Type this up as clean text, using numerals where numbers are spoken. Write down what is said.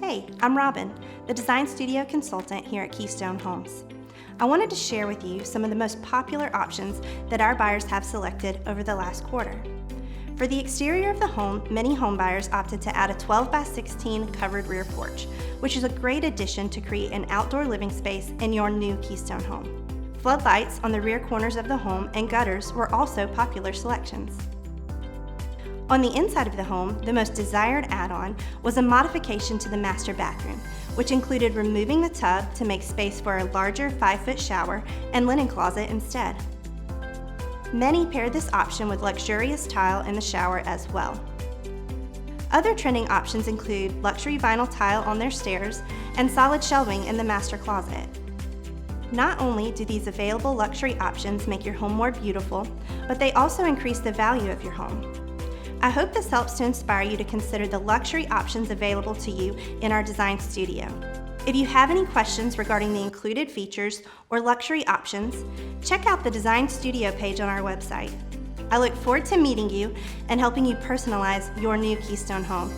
Hey, I'm Robin, the Design Studio Consultant here at Keystone Homes. I wanted to share with you some of the most popular options that our buyers have selected over the last quarter. For the exterior of the home, many home buyers opted to add a 12x16 covered rear porch, which is a great addition to create an outdoor living space in your new Keystone home. Floodlights on the rear corners of the home and gutters were also popular selections. On the inside of the home, the most desired add-on was a modification to the master bathroom, which included removing the tub to make space for a larger 5-foot shower and linen closet instead. Many paired this option with luxurious tile in the shower as well. Other trending options include luxury vinyl tile on their stairs and solid shelving in the master closet. Not only do these available luxury options make your home more beautiful, but they also increase the value of your home. I hope this helps to inspire you to consider the luxury options available to you in our design studio. If you have any questions regarding the included features or luxury options, check out the Design Studio page on our website. I look forward to meeting you and helping you personalize your new Keystone home.